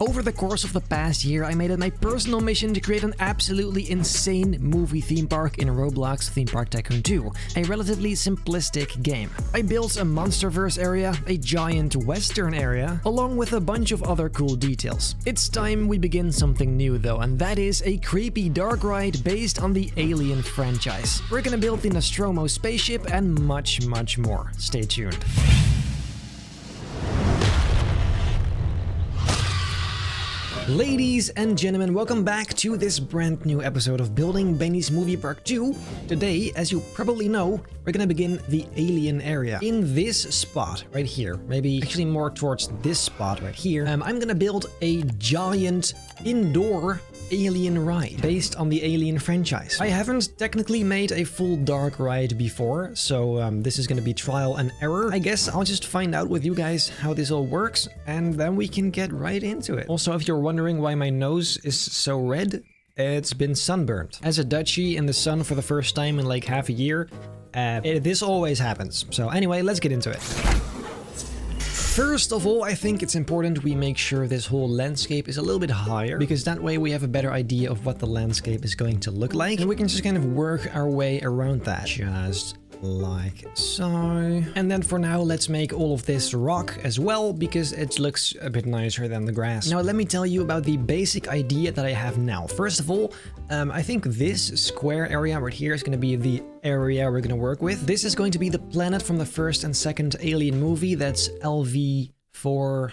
Over the course of the past year, I made it my personal mission to create an absolutely insane movie theme park in Roblox Theme Park Tycoon 2, a relatively simplistic game. I built a Monsterverse area, a giant western area, along with a bunch of other cool details. It's time we begin something new though, and that is a creepy dark ride based on the Alien franchise. We're gonna build the Nostromo Space Ship and much more. Stay tuned. Ladies and gentlemen, welcome back to this brand new episode of Building Benji's Movie Park 2. Today, as you probably know, we're gonna begin the Alien area. In this spot right here, maybe actually more towards this spot right here, I'm gonna build a giant indoor Alien ride based on the Alien franchise. I haven't technically made a full dark ride before, so this is gonna be trial and error. I guess I'll just find out with you guys how this all works, and then we can get right into it. Also, if you're wondering why my nose is so red, it's been sunburned. As a Dutchie in the sun for the first time in like half a year, this always happens. So anyway, let's get into it. First of all, I think it's important we make sure this whole landscape is a little bit higher, because that way we have a better idea of what the landscape is going to look like, and we can just kind of work our way around that. Just like so. And then for now, let's make all of this rock as well, because it looks a bit nicer than the grass. Now, let me tell you about the basic idea that I have now. First of all, I think this square area right here is going to be the area we're going to work with. This is going to be the planet from the first and second Alien movie. That's LV4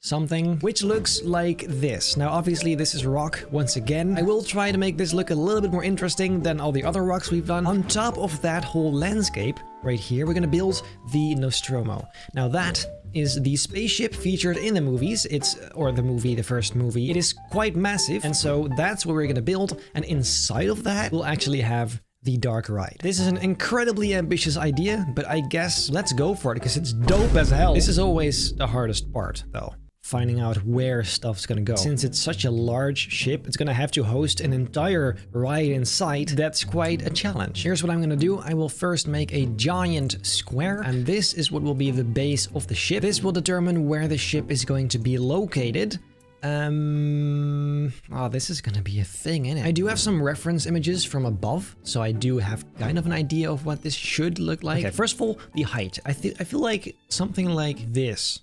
something, which looks like this. Now, obviously, this is rock once again. I will try to make this look a little bit more interesting than all the other rocks we've done. On top of that whole landscape right here, we're gonna build the Nostromo. Now, that is the spaceship featured in the movies. The first movie. It is quite massive, and so that's what we're gonna build. And inside of that, we'll actually have the dark ride. This is an incredibly ambitious idea, but I guess let's go for it because it's dope as hell. This is always the hardest part, though. Finding out where stuff's gonna go. Since it's such a large ship, it's gonna have to host an entire ride inside. That's quite a challenge. Here's what I'm gonna do. I will first make a giant square, and this is what will be the base of the ship. This will determine where the ship is going to be located. Oh, this is gonna be a thing, innit? I do have some reference images from above, so I do have kind of an idea of what this should look like. Okay, first of all, the height. I feel like something like this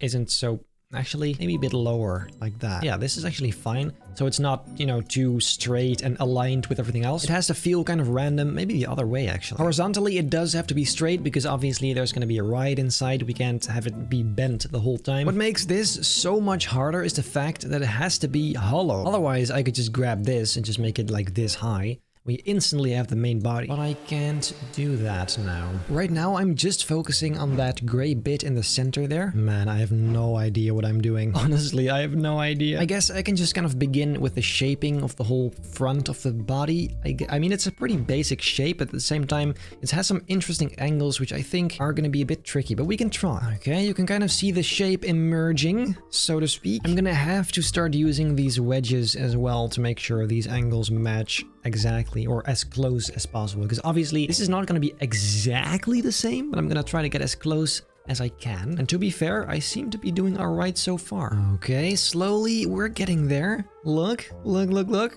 isn't so... Actually, maybe a bit lower, like that. Yeah, this is actually fine. So it's not, you know, too straight and aligned with everything else. It has to feel kind of random, maybe the other way, actually. Horizontally, it does have to be straight, because obviously there's going to be a ride inside. We can't have it be bent the whole time. What makes this so much harder is the fact that it has to be hollow. Otherwise, I could just grab this and just make it like this high. We instantly have the main body, but I can't do that now. Right now, I'm just focusing on that gray bit in the center there. Man, I have no idea what I'm doing. Honestly, I have no idea. I guess I can just kind of begin with the shaping of the whole front of the body. I mean, it's a pretty basic shape, but at the same time, it has some interesting angles, which I think are going to be a bit tricky, but we can try. Okay, you can kind of see the shape emerging, so to speak. I'm going to have to start using these wedges as well to make sure these angles match exactly, or as close as possible, because obviously this is not going to be exactly the same, but I'm going to try to get as close as I can. And to be fair, I seem to be doing all right so far. Okay, slowly we're getting there. Look.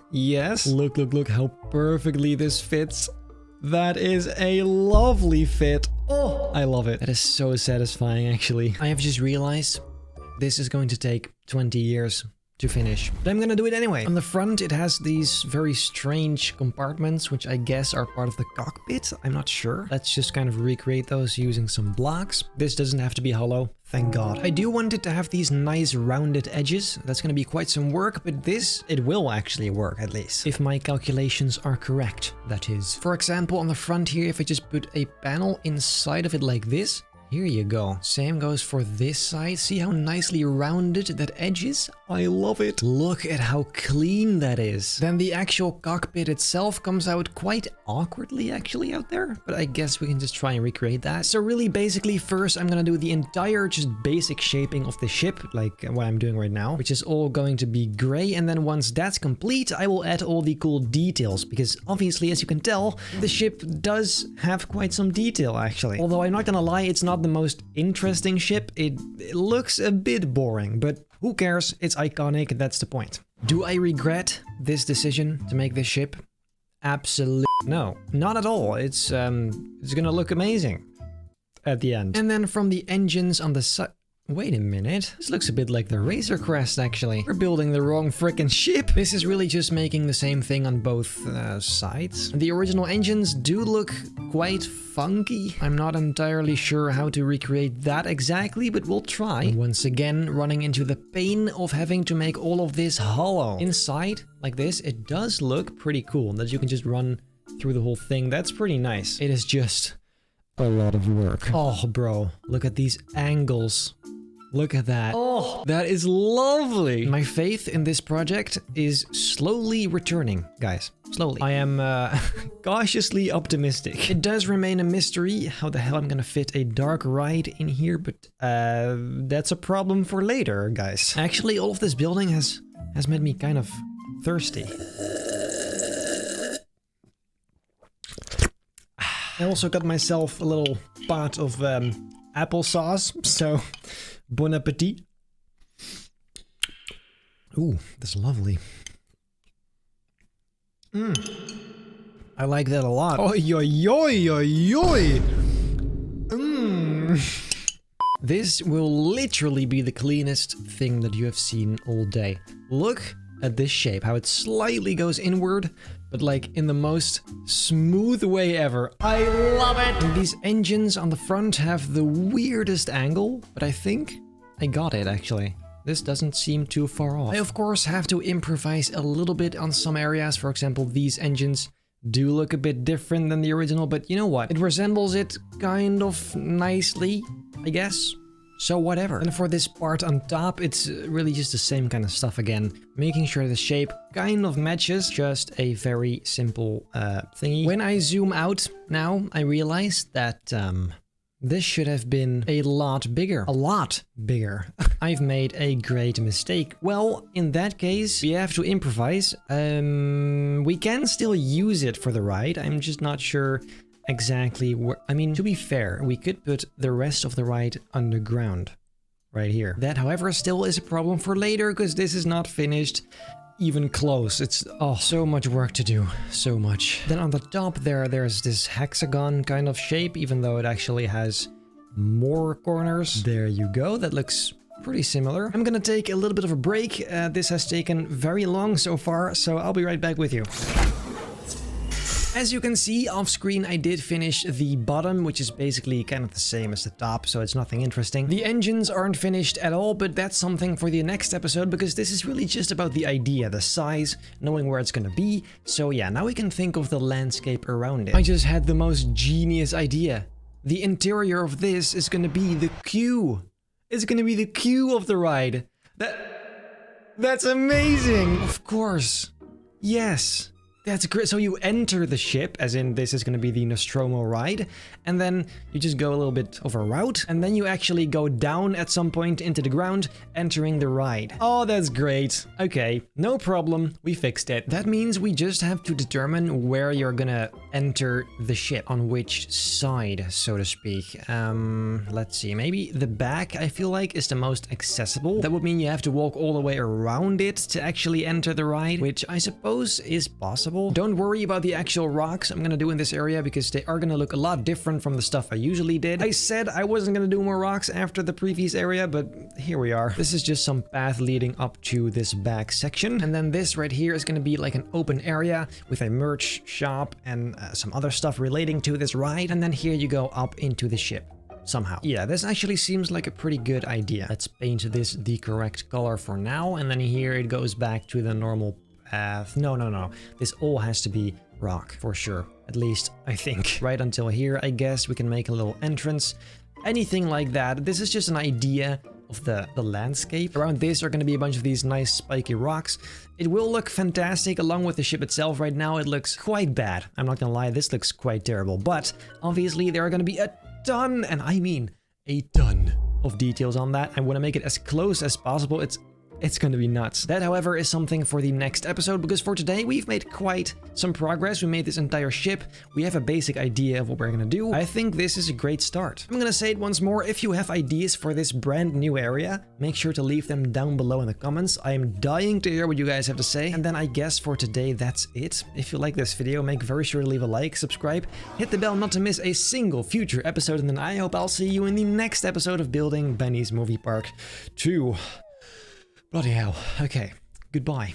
Yes, look how perfectly this fits. That is a lovely fit. Oh, I love it. That is so satisfying, actually. I have just realized this is going to take 20 years to finish, but I'm gonna do it anyway. On the front, it has these very strange compartments, which I guess are part of the cockpit. I'm not sure. Let's just kind of recreate those using some blocks. This doesn't have to be hollow, thank God. I do want it to have these nice rounded edges. That's gonna be quite some work, but it will actually work, at least. If my calculations are correct, that is. For example, on the front here, if I just put a panel inside of it like this, here you go. Same goes for this side. See how nicely rounded that edge is? I love it. Look at how clean that is. Then the actual cockpit itself comes out quite awkwardly actually out there, but I guess we can just try and recreate that. So really basically first I'm gonna do the entire just basic shaping of the ship, like what I'm doing right now, which is all going to be gray. And then once that's complete, I will add all the cool details, because obviously, as you can tell, the ship does have quite some detail actually. Although I'm not gonna lie, it's not the most interesting ship. It looks a bit boring, but Who cares? It's iconic, that's the point. Do I regret this decision to make this ship? Absolutely no, not at all. It's gonna look amazing at the end. And then from the engines on the side... Wait a minute, this looks a bit like the Razor Crest actually. We're building the wrong frickin' ship. This is really just making the same thing on both sides. The original engines do look quite funky. I'm not entirely sure how to recreate that exactly, but we'll try. Once again, running into the pain of having to make all of this hollow. Inside, like this, it does look pretty cool that you can just run through the whole thing. That's pretty nice. It is just a lot of work. Oh, bro, look at these angles. Look at that. Oh, that is lovely. My faith in this project is slowly returning, guys. Slowly. I am cautiously optimistic. It does remain a mystery how the hell I'm gonna fit a dark ride in here, but that's a problem for later, guys. Actually, all of this building has made me kind of thirsty. I also got myself a little pot of applesauce, so bon appetit. Ooh, that's lovely. I like that a lot. Oi, oi, oi, oi, oi. This will literally be the cleanest thing that you have seen all day. Look at this shape, how it slightly goes inward, but like in the most smooth way ever. I love it! And these engines on the front have the weirdest angle, but I think I got it actually. This doesn't seem too far off. I of course have to improvise a little bit on some areas. For example, these engines do look a bit different than the original, but you know what? It resembles it kind of nicely, I guess. So whatever. And for this part on top, it's really just the same kind of stuff again. Making sure the shape kind of matches. Just a very simple thingy. When I zoom out now, I realize that this should have been a lot bigger. A lot bigger. I've made a great mistake. Well, in that case, we have to improvise. We can still use it for the ride. I'm just not sure exactly where. I mean, to be fair, we could put the rest of the ride underground. Right here. That, however, still is a problem for later, because this is not finished even close. It's, oh, so much work to do. So much. Then on the top there's this hexagon kind of shape, even though it actually has more corners. There you go. That looks pretty similar. I'm gonna take a little bit of a break. This has taken very long so far, so I'll be right back with you. As you can see off screen, I did finish the bottom, which is basically kind of the same as the top, so it's nothing interesting. The engines aren't finished at all, but that's something for the next episode, because this is really just about the idea, the size, knowing where it's gonna be. So yeah, now we can think of the landscape around it. I just had the most genius idea. The interior of this is gonna be the queue. It's gonna be the queue of the ride. That's amazing! Of course. Yes. That's great. So you enter the ship, as in this is going to be the Nostromo ride, and then you just go a little bit of a route, and then you actually go down at some point into the ground, entering the ride. Oh, that's great. Okay, no problem. We fixed it. That means we just have to determine where you're gonna enter the ship, on which side, so to speak. Let's see. Maybe the back, I feel like, is the most accessible. That would mean you have to walk all the way around it to actually enter the ride, which I suppose is possible. Don't worry about the actual rocks I'm gonna do in this area, because they are gonna look a lot different from the stuff I usually did. I said I wasn't gonna do more rocks after the previous area, but here we are. This is just some path leading up to this back section. And then this right here is gonna be like an open area with a merch shop and some other stuff relating to this ride. And then here you go up into the ship. Somehow. Yeah, this actually seems like a pretty good idea. Let's paint this the correct color for now. And then here it goes back to the normal path. No. This all has to be rock for sure. At least I think. Right until here, I guess we can make a little entrance. Anything like that. This is just an idea of the landscape. Around this are going to be a bunch of these nice spiky rocks. It will look fantastic along with the ship itself. Right now it looks quite bad. I'm not gonna lie, this looks quite terrible. But obviously there are going to be a ton, and I mean a ton, of details on that. I want to make it as close as possible. It's It's gonna be nuts. That, however, is something for the next episode, because for today we've made quite some progress. We made this entire ship. We have a basic idea of what we're gonna do. I think this is a great start. I'm gonna say it once more. If you have ideas for this brand new area, make sure to leave them down below in the comments. I am dying to hear what you guys have to say. And then I guess for today, that's it. If you like this video, make very sure to leave a like, subscribe, hit the bell not to miss a single future episode, and then I hope I'll see you in the next episode of Building Benny's Movie Park 2. Bloody hell. Okay. Goodbye.